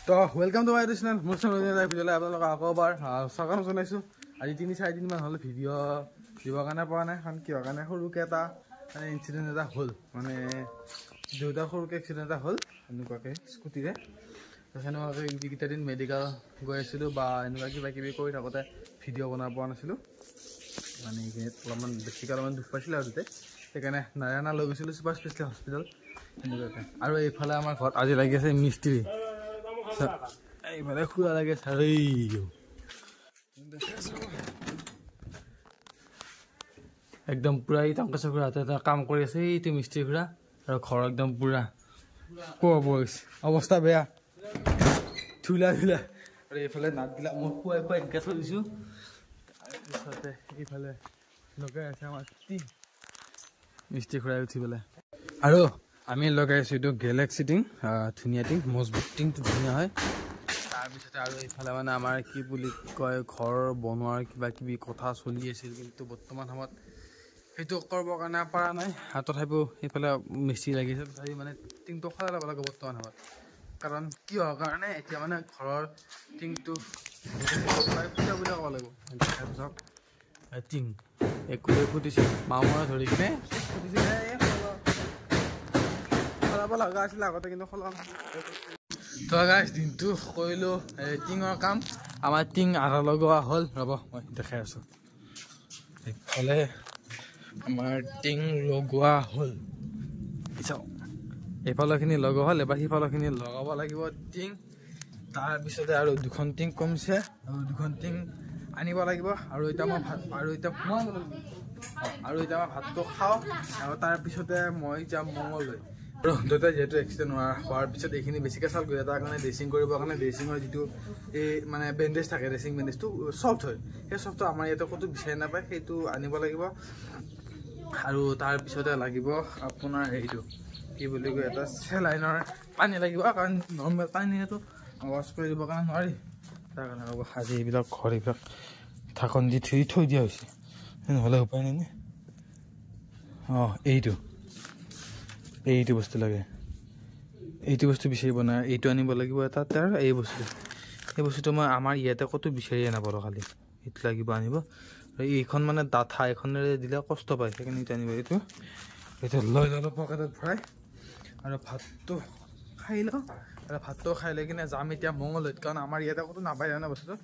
তো welcome to my channel মোৰ channel ভিডিঅ'লৈ আপোনালোকক আকৌ এবাৰ স্বাগতম জনাইছোঁ। আজি 3-4 দিনমান হ'ল ভিডিঅ' দিবৰ কাৰণে পৰা নাই, কাৰণ কিহৰ কাৰণে সৰুকৈ এটা মানে ইনচিডেণ্ট এটা হ'ল, মানে দেউতাৰ সৰুকৈ এক্সিডেণ্ট এটা হ'ল এনেকুৱাকৈ স্কুটিৰে। তো সেনেকুৱাকৈ যিকেইটা দিন মেডিকেল গৈ আছিলোঁ বা এনেকুৱা কিবা কিবি কৰি থাকোঁতে ভিডিঅ' বনাব পৰা নাছিলোঁ, মানে অলপমান বেছিকৈ অলপমান দুখ পাইছিলোঁ আৰু দুটাই, সেইকাৰণে নাৰায়ণা লৈ গৈছিলোঁ ছুপাৰ স্পেচিয়েলিষ্ট হস্পিটেল এনেকুৱাকৈ। আৰু এইফালে আমাৰ ঘৰত আজি লাগি আছে মিস্ত্ৰী, এইফালে খুৰা লাগে চাৰি একদম পুৰা এই টংকেশ্বৰ খুৰা হাতে এটা কাম কৰি আছে, এইটো মিস্ত্ৰী খুৰা। আৰু ঘৰ একদম পুৰা পোৱা গৈছে, অৱস্থা বেয়া, ধূলা ধূলা। আৰু এইফালে নাটবিলাক মই পুৱাই পুৱাই এনেকৈ থৈ দিছোঁ। তাৰপিছতে এইফালে লগাই আছে আমাৰ মিস্ত্ৰী খুৰাই উঠি পেলাই। আৰু আমি লগাই আছোঁ এইটো গেলেক্সি টিং, ধুনীয়া টিং, মজবুত টিংটো ধুনীয়া হয়। তাৰপিছতে আৰু এইফালে মানে আমাৰ কি বুলি কয়, ঘৰ বনোৱাৰ কিবা কিবি কথা চলি আছিল, কিন্তু বৰ্তমান সময়ত সেইটো কৰিবৰ কাৰণে পৰা নাই। তথাপিও সেইফালে মিস্ত্ৰী লাগিছে, তথাপি মানে টিংটো সলাই ল'ব লাগে বৰ্তমান সময়ত। কাৰণ কি হোৱাৰ কাৰণে এতিয়া মানে ঘৰৰ টিংটো ফুটা বুলি ক'ব লাগিব। তাৰপিছত টিং একো ফুটিছে, মামৰা ধৰি কিনে ফুটিছে, সলাব লগা আছিলে আগতে, কিন্তু সলোৱা নহয়। তো গাইজ দিনটো কৰিলোঁ টিঙৰ কাম, আমাৰ টিং আধা লগোৱা হ'ল। ৰ'ব মই দেখাই আছোঁ, এইফালে আমাৰ টিং লগোৱা হ'ল, চাওক এইফালৰখিনি লগোৱা হ'ল, এবাৰ সিফালৰখিনি লগাব লাগিব টিং। তাৰপিছতে আৰু দুখন টিং কমিছে, আৰু দুখন টিং আনিব লাগিব। আৰু এতিয়া মই ভাতটো খাওঁ, আৰু তাৰপিছতে মই যাম মঙলদৈ। আৰু দেউতাই যিহেতু এক্সিডেণ্ট হোৱাৰ পিছত এইখিনি বেছিকৈ চাল গৈ তাৰ কাৰণে ড্ৰেছিং কৰিবৰ কাৰণে ড্ৰেছিঙৰ যিটো এই মানে বেণ্ডেজ থাকে, ড্ৰেছিং বেণ্ডেজটো চফ্ট হয়, সেই চফ্টটো আমাৰ ইয়াতে ক'তো বিচাৰি নাপায়, সেইটো আনিব লাগিব। আৰু তাৰপিছতে লাগিব আপোনাৰ এইটো কি বুলি কয়, এটা চেলাইনৰ পানী লাগিব, কাৰণ নৰ্মেল পানীটো ৱাছ কৰি দিবৰ কাৰণে নোৱাৰি। তাৰ কাৰণে ৰ'ব আজি এইবিলাক ঘৰ এইবিলাক ঢাকন দি থৈ দিয়া হৈছে, নহ'লে উপায় নাই নে। অঁ এইটো বস্তু লাগে, এইটো বস্তু বিচাৰিব নাই, এইটো আনিব লাগিব এটা। তাৰ এই বস্তুটো মই আমাৰ ইয়াতে ক'তো বিচাৰিয়ে নাপালোঁ, খালি এইটো লাগিব আনিব। আৰু এইখন মানে ডাঠা, এইখনেৰে দিলে কষ্ট পায়, সেইকাৰণে এইটো আনিব। এইটো লৈ ল'লোঁ পকেটত ভৰাই, আৰু ভাতটো খাই লওঁ। আৰু ভাতটো খাই লৈ কিনে যাম এতিয়া মঙলদৈত, কাৰণ আমাৰ ইয়াতে ক'তো নাপায় জানো বস্তুটো।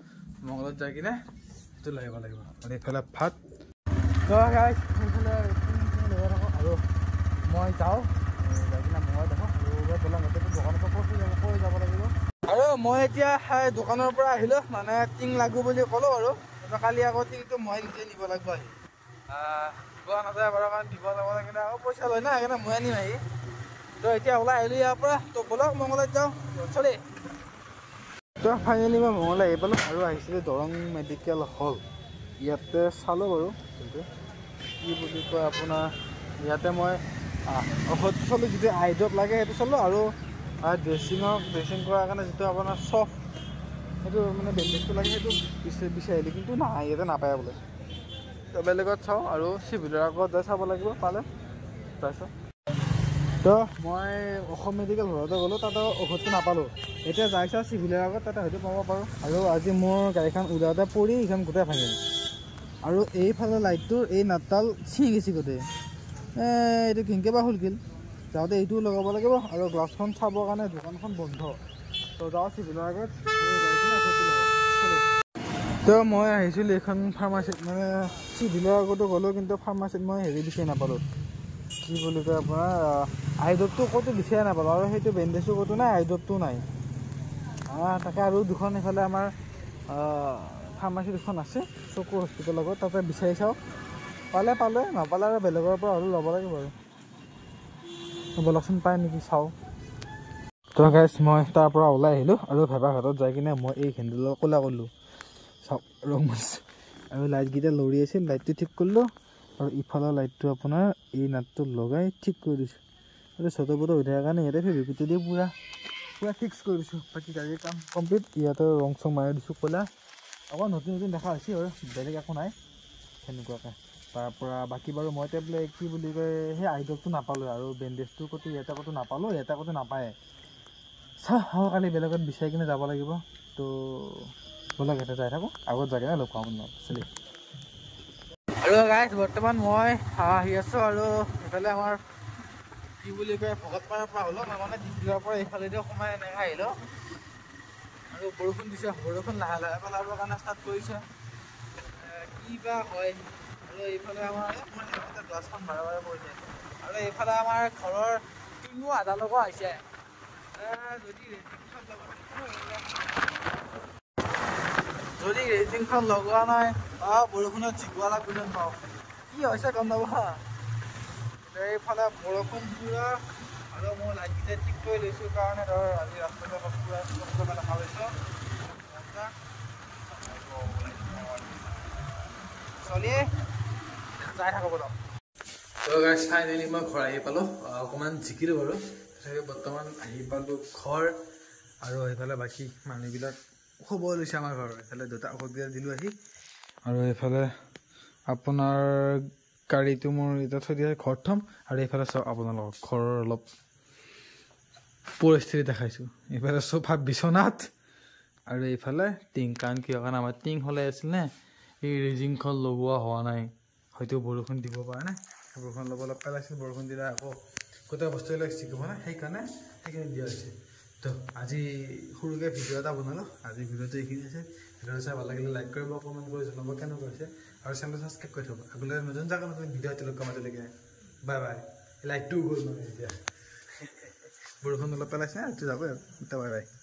মঙলদৈত যাই কিনে সেইটো লৈ আহিব লাগিব। আৰু এইফালে ভাত সেইফালে আৰু মই যাওঁ, যাই কিনে মই দেখোঁ দোকানৰ পৰা কৈ যাব লাগিব। আৰু মই এতিয়া দোকানৰ পৰা আহিলোঁ, মানে টিং লাগো বুলি ক'লোঁ। আৰু কালি আকৌ টিংটো মই নিজে নিব লাগিব, আহি দিব নাযায় বাৰু, কাৰণ দিব যাব লাগিলে আকৌ পইচা লয় না, সেইকাৰণে মই আনিম আহি। তো এতিয়া ওলাই আহিলোঁ ইয়াৰ পৰা, তো ব'লক মঙলদৈত যাওঁ চলি। তো ফাইনেলি মই মঙলদৈ আহি পালোঁ, আৰু আহিছিলোঁ দৰং মেডিকেল হল। ইয়াতে চালোঁ বাৰু, কিন্তু কি বুলি কয় আপোনাৰ ইয়াতে মই ঔষধটো চালোঁ, যিটো আই ড্ৰপ লাগে সেইটো চালোঁ। আৰু ড্ৰেছিং কৰাৰ কাৰণে যিটো আপোনাৰ চফ্ট সেইটো মানে বেণ্ডেজটো লাগে, সেইটো বিচাৰিলোঁ, কিন্তু নাই ইয়াতে নাপায় বোলে। তো বেলেগত চাওঁ, আৰু চিভিলৰ আগত যাই চাব লাগিব, পালে তাৰপিছত। তো মই অসম মেডিকেল ঘৰতে গ'লোঁ, তাতে ঔষধটো নাপালোঁ। এতিয়া যাই চাওঁ চিভিলৰ আগত, তাতে হয়তো পাব পাৰোঁ। আৰু আজি মোৰ গাড়ীখন উলাওঁতে পৰি এইখন গোটেই ভাঙিল, আৰু এইফালে লাইটটোৰ এই নাটডাল ছিঙি গৈছে গোটেই। এইটো কেনেকৈ বা খুলিল, যাওঁতে এইটোও লগাব লাগিব। আৰু গ্লাছখন চাবৰ কাৰণে দোকানখন বন্ধ, তো যাওঁ চিভিলৰ আগত। তো মই আহিছিলোঁ এইখন ফাৰ্মাচীত, মানে চিভিলৰ আগতো গ'লোঁ, কিন্তু ফাৰ্মাচীত মই বিচাৰি নাপালোঁ, কি বুলি কয় আপোনাৰ আই ড্ৰপটো ক'তো বিচাৰি নাপালোঁ। আৰু সেইটো বেণ্ডেজটো ক'তো নাই, আই ড্ৰপটো নাই। তাকে আৰু দুখন এইফালে আমাৰ ফাৰ্মাচী দুখন আছে চকু হস্পিটেলৰ লগত, তাতে বিচাৰি চাওঁ, পালে নাপালে আৰু বেলেগৰ পৰা হ'লেও ল'ব লাগিব। আৰু বলকচোন পায় নেকি চাওঁ। তো গাইজ মই তাৰ পৰা ওলাই আহিলোঁ, আৰু ভেবাঘাটত যাই কিনে মই এই হেণ্ডেলৰ ক'লা কৰিলোঁ, চাওক ৰং মাৰিছোঁ। আৰু লাইটকেইটা লৰি আছিল, লাইটটো ঠিক কৰিলোঁ। আৰু ইফালৰ লাইটটো আপোনাৰ এই নাটটো লগাই ঠিক কৰি দিছোঁ। এইটো চট পট হৈ থকাৰ কাৰণে ইয়াতে ফেভিকুইকটো দি পুৰা ফিক্স কৰি দিছোঁ। বাকী গাড়ীৰ কাম কমপ্লিট, ইয়াতে ৰং চং মাৰি দিছোঁ ক'লা, আকৌ নতুন দেখা হৈছে, আৰু বেলেগ একো নাই সেনেকুৱাকৈ। তাৰপৰা বাকী বাৰু মই টেবলেট কি বুলি কয় সেই আই ড্ৰপটো নাপালোঁ, আৰু বেণ্ডেজটো ক'তো ইয়াতে ক'তো নাপালোঁ, ইয়াতে ক'তো নাপায়। চাওঁ কালি বেলেগত বিচাৰি কিনে যাব লাগিব তো ব'লক এটা যাই থাকোঁ আগত যাই কিনে লগ পাওঁ আপোনাক চলি আৰু গাইজ বৰ্তমান মই আহি আছোঁ আৰু এইফালে আমাৰ কি বুলি কয় ভকতপাৰাৰ পৰা হ'লেও মই মানে ডিব্ৰুগড়ৰ পৰা এইফালেদিও সোমাই এনেকৈ আহিলোঁ আৰু বৰষুণ দিছে বৰষুণ লাহে লাহে পেলাবৰ কাৰণে ষ্টাৰ্ট কৰিছে কি বা হয় আৰু এইফালে আমাৰ গ্লাছখন বাৰে বাৰে পৰি যায় আৰু এইফালে আমাৰ ঘৰৰ টিঙো আধা লগা হৈছে যদি ৰেজিংখন লগোৱা নাই বৰষুণত জিকোৱা লাগব যেন পাওঁ কি হৈছে গম নাপা এইফালে বৰষুণ পুৰা আৰু মই লাইটকেইটা ঠিক কৰি লৈছোঁ কাৰণে ধৰ আজি ৰাস্তাতে পুৰা স্পষ্টকৈ দেখা পাইছোঁ চলি যাই থাকোঁ বলক চাই মেলি মই ঘৰ আহি পালোঁ অকণমান জিকিলোঁ বাৰু তথাপি বৰ্তমান আহি পালোঁ ঘৰ আৰু সেইফালে বাকী মানুহবিলাক শুব লৈছে আমাৰ ঘৰ এইফালে দুটা ঔষধকেইটা দিলোঁ আহি আৰু এইফালে আপোনাৰ গাড়ীটো মোৰ এতিয়া থৈ দিয়া ঘৰত থ'ম আৰু এইফালে চাওক আপোনালোকক ঘৰৰ অলপ পৰিস্থিতি দেখাইছোঁ এইফালে চোফা বিচনাত আৰু এইফালে টিং কাৰণ কিয় কাৰণে আমাৰ টিং হ'লে আছিল নে এই ৰেজিংখন লগোৱা হোৱা নাই হয়তো বৰষুণ দিব পৰা নাই বৰষুণ ল'ব অলপ পেলাইছিল বৰষুণ দিলে আকৌ গোটেই বস্তুবিলাক চিকিব না সেইকাৰণে সেইখিনি দিয়া হৈছে তো আজি সৰুকৈ ভিডিঅ' এটা বনালোঁ আজি ভিডিঅ'টো এইখিনি আছে ভিডিঅ'টো চাই ভাল লাগিলে লাইক কৰিব কমেণ্ট কৰি জনাব কেনেকুৱা হৈছে আৰু চেনেলটো ছাবস্ক্ৰাইব কৰি থ'ব আগলৈ নতুন জেগা নতুন ভিডিঅ' এতিয়ালৈ কমাইলৈকে বাই বাই লাইকটোও গ'ল মানে এতিয়া বৰষুণ অলপ পেলাইছে আৰু যাব আৰু বাই বাই